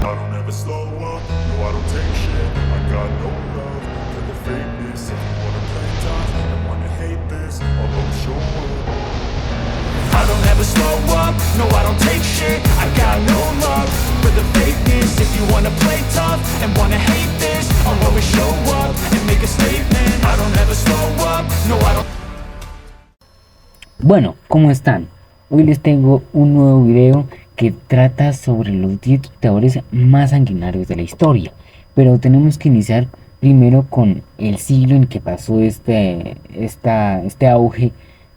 I don't ever slow up, no I don't take shit. I got no love for the fakeness. If you wanna play tough and wanna hate this, I'll always show up. I don't ever slow up, no I don't take shit. I got no love for the fakeness. If you wanna play tough and wanna hate this, I'll always show up and make a statement. I don't ever slow up, no I don't. Bueno, ¿cómo están? Hoy les tengo un nuevo video que trata sobre los 10 dictadores más sanguinarios de la historia. Pero tenemos que iniciar primero con el siglo en que pasó este auge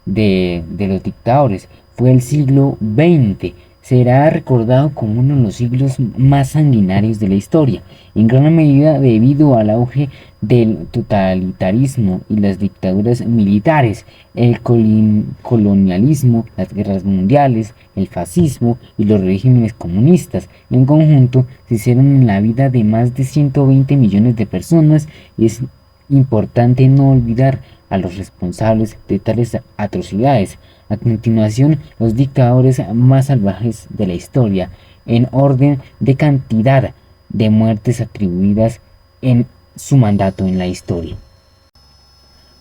de los dictadores. Fue el siglo XX. Será recordado como uno de los siglos más sanguinarios de la historia, en gran medida debido al auge del totalitarismo y las dictaduras militares, el colonialismo, las guerras mundiales, el fascismo y los regímenes comunistas. En conjunto se hicieron en la vida de más de 120 millones de personas. Es importante no olvidar a los responsables de tales atrocidades. A continuación, los dictadores más salvajes de la historia, en orden de cantidad de muertes atribuidas en su mandato en la historia.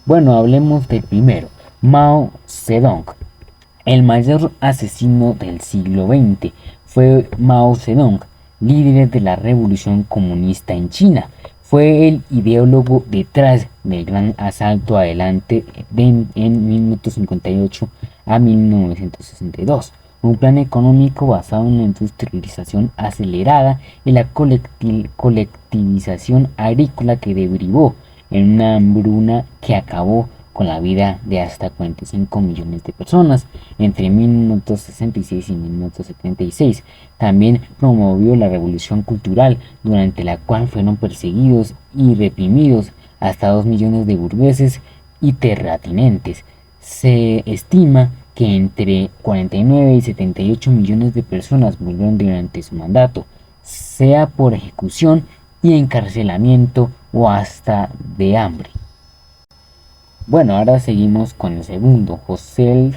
Bueno, hablemos del primero, Mao Zedong. El mayor asesino del siglo XX fue Mao Zedong, líder de la revolución comunista en China. Fue el ideólogo detrás del gran asalto adelante en 1958 a 1962, un plan económico basado en la industrialización acelerada y la colectivización agrícola que derivó en una hambruna que acabó con la vida de hasta 45 millones de personas entre 1966 y 1976. También promovió la revolución cultural, durante la cual fueron perseguidos y reprimidos hasta 2 millones de burgueses y terratenientes. Se estima que entre 49 y 78 millones de personas murieron durante su mandato, sea por ejecución y encarcelamiento o hasta de hambre. Bueno, ahora seguimos con el segundo. José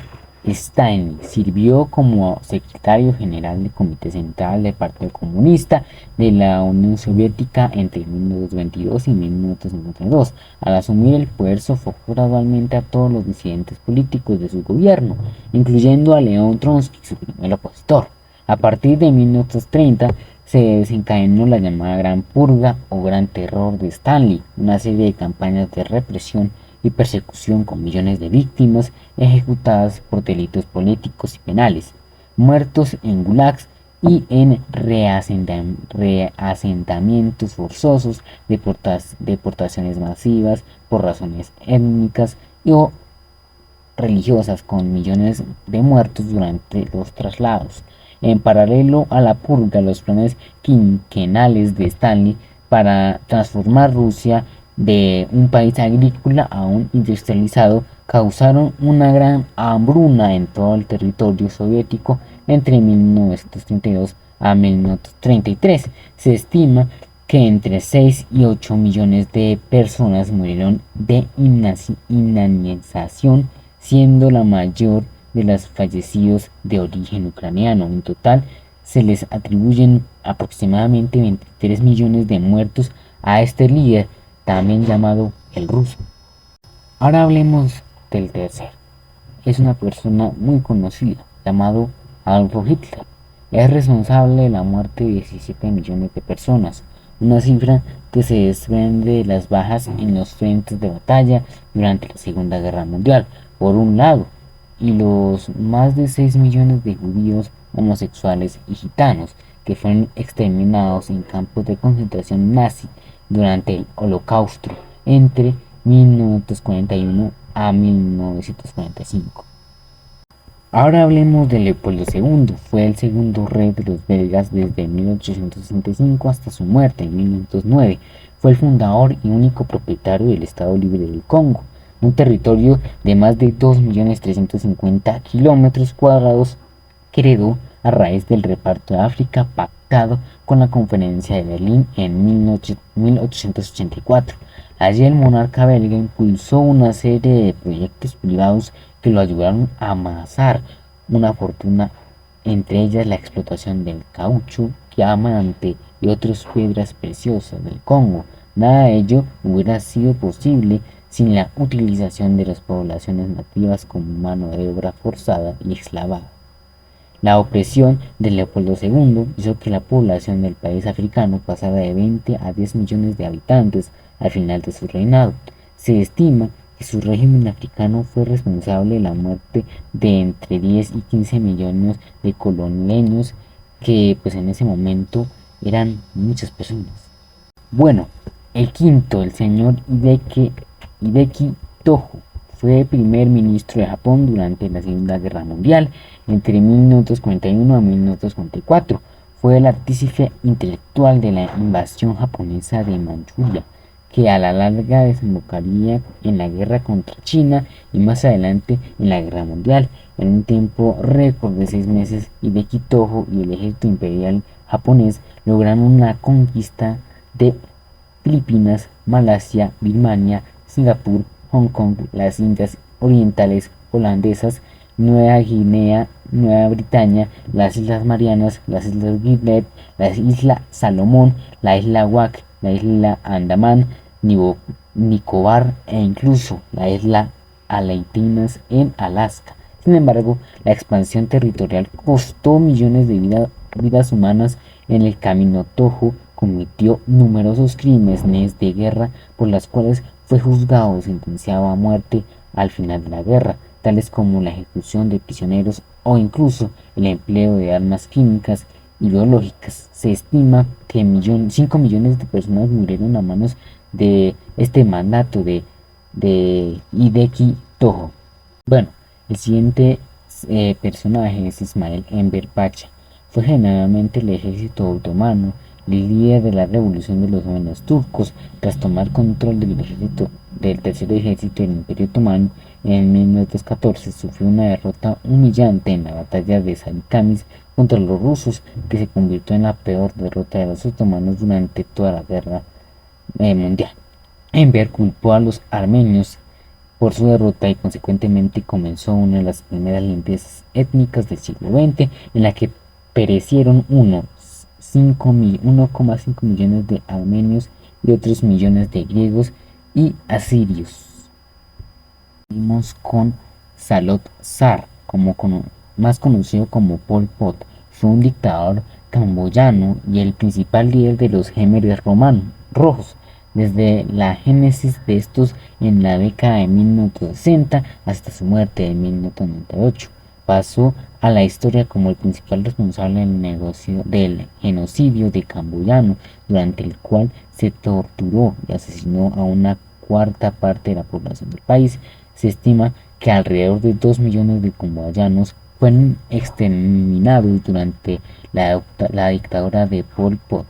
Stalin sirvió como secretario general del Comité Central del Partido Comunista de la Unión Soviética entre 1922 y 1952. Al asumir el poder, sofocó gradualmente a todos los disidentes políticos de su gobierno, incluyendo a León Trotsky, su primer opositor. A partir de 1930 se desencadenó la llamada Gran Purga o Gran Terror de Stalin, una serie de campañas de represión y persecución con millones de víctimas ejecutadas por delitos políticos y penales, muertos en gulags y en reasentamientos forzosos, deportaciones masivas por razones étnicas o religiosas, con millones de muertos durante los traslados. En paralelo a la purga, los planes quinquenales de Stalin para transformar Rusia de un país agrícola a un industrializado causaron una gran hambruna en todo el territorio soviético entre 1932 a 1933. Se estima que entre 6 y 8 millones de personas murieron de inanización, siendo la mayor de los fallecidos de origen ucraniano. En total, se les atribuyen aproximadamente 23 millones de muertos a este líder, también llamado el ruso. Ahora hablemos del tercero. Es una persona muy conocida, llamado Adolfo Hitler. Es responsable de la muerte de 17 millones de personas, una cifra que se desprende de las bajas en los frentes de batalla durante la Segunda Guerra Mundial, por un lado, y los más de 6 millones de judíos, homosexuales y gitanos que fueron exterminados en campos de concentración nazi durante el Holocausto entre 1941 a 1945. Ahora hablemos de Leopoldo II. Fue el segundo rey de los belgas desde 1865 hasta su muerte en 1909. Fue el fundador y único propietario del Estado Libre del Congo, un territorio de más de 2.350.000 kilómetros cuadrados que heredó a raíz del reparto de África pactado con la Conferencia de Berlín en 1884. Allí el monarca belga impulsó una serie de proyectos privados que lo ayudaron a amasar una fortuna, entre ellas la explotación del caucho, diamante, y otras piedras preciosas del Congo. Nada de ello hubiera sido posible sin la utilización de las poblaciones nativas como mano de obra forzada y esclavada. La opresión de Leopoldo II hizo que la población del país africano pasara de 20 a 10 millones de habitantes al final de su reinado. Se estima que su régimen africano fue responsable de la muerte de entre 10 y 15 millones de colonialeños, que pues en ese momento eran muchas personas. Bueno, el quinto, el señor Hideki Tojo, fue primer ministro de Japón durante la Segunda Guerra Mundial, entre 1941 a 1944. Fue el artífice intelectual de la invasión japonesa de Manchuria, que a la larga desembocaría en la guerra contra China y más adelante en la Guerra Mundial. En un tiempo récord de 6 meses, Hideki Tojo y el ejército imperial japonés lograron la conquista de Filipinas, Malasia, Birmania, Singapur, Hong Kong, las Indias Orientales Holandesas, Nueva Guinea, Nueva Bretaña, las Islas Marianas, las Islas Gilbert, la Isla Salomón, la Isla Wak, la Isla Andamán, Nicobar e incluso la Isla Aleutianas en Alaska. Sin embargo, la expansión territorial costó millones de vidas humanas en el camino. Tojo cometió numerosos crímenes de guerra por las cuales fue juzgado o sentenciado a muerte al final de la guerra, tales como la ejecución de prisioneros o incluso el empleo de armas químicas y biológicas. Se estima que 5 millones de personas murieron a manos de este mandato de Hideki Tojo. Bueno, el siguiente personaje es Ismail Enver Pacha. Fue generalmente el ejército otomano, el líder de la revolución de los jóvenes turcos. Tras tomar control del tercer ejército del Imperio Otomano en 1914, sufrió una derrota humillante en la batalla de Sarikamis contra los rusos, que se convirtió en la peor derrota de los otomanos durante toda la guerra mundial. Enver culpó a los armenios por su derrota y consecuentemente comenzó una de las primeras limpiezas étnicas del siglo XX, en la que perecieron 1,5 millones de armenios y otros millones de griegos y asirios. Seguimos con Salot Sar, más conocido como Pol Pot. Fue un dictador camboyano y el principal líder de los Jemeres rojos. Desde la génesis de estos en la década de 1960 hasta su muerte en 1998, pasó a la historia como el principal responsable del genocidio de camboyano, durante el cual se torturó y asesinó a una cuarta parte de la población del país. Se estima que alrededor de 2 millones de camboyanos fueron exterminados durante la dictadura de Pol Pot.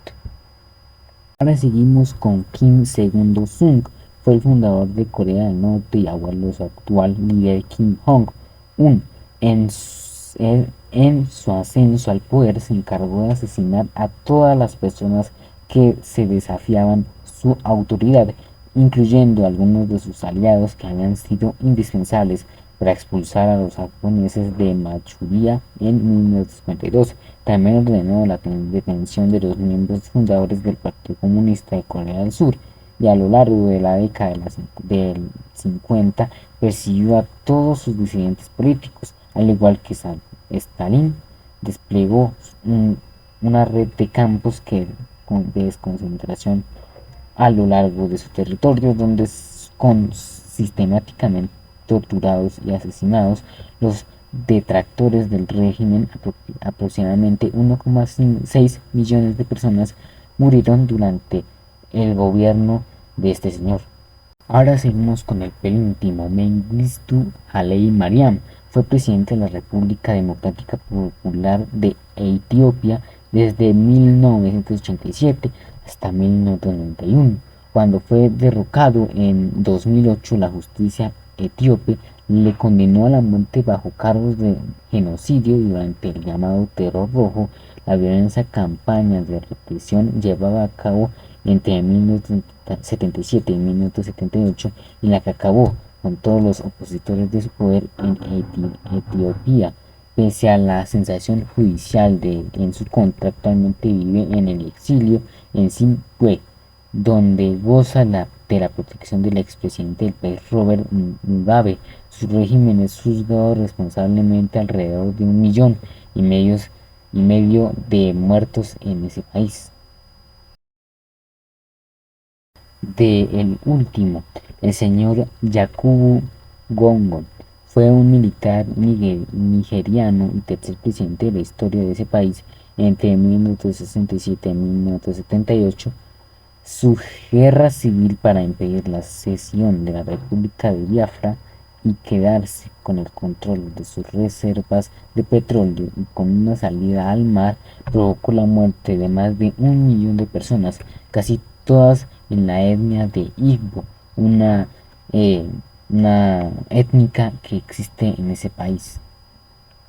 Ahora seguimos con Kim Il-sung. Fue el fundador de Corea del Norte y abuelo de su actual líder Kim Jong-un. En su ascenso al poder se encargó de asesinar a todas las personas que se desafiaban su autoridad, incluyendo a algunos de sus aliados que habían sido indispensables para expulsar a los japoneses de Manchuria en 1952. También ordenó la detención de los miembros fundadores del Partido Comunista de Corea del Sur, y a lo largo de la década del 50 persiguió a todos sus disidentes políticos. Al igual que Stalin, desplegó una red de campos de desconcentración a lo largo de su territorio, donde sistemáticamente torturados y asesinados los detractores del régimen. Aproximadamente 1,6 millones de personas murieron durante el gobierno de este señor. Ahora seguimos con el penúltimo, Mengistu Haile Mariam. Fue presidente de la República Democrática Popular de Etiopía desde 1987 hasta 1991. Cuando fue derrocado en 2008, la justicia etíope le condenó a la muerte bajo cargos de genocidio durante el llamado Terror Rojo. La violentas campaña de represión llevada a cabo entre 1977 y 1978, en la que acabó con todos los opositores de su poder en Etiopía. Pese a la sensación judicial en su contra, actualmente vive en el exilio en Zimbabue, donde goza de la protección del expresidente del país, Robert Mugabe. Su régimen es juzgado responsablemente alrededor de 1,5 millones de muertos en ese país. De el último, el señor Yakubu Gowon fue un militar nigeriano y tercer presidente de la historia de ese país entre 1967 y 1978. Su guerra civil para impedir la cesión de la República de Biafra y quedarse con el control de sus reservas de petróleo y con una salida al mar provocó la muerte de más de 1 millón de personas, casi todas en la etnia de Igbo, una, eh, una étnica que existe en ese país.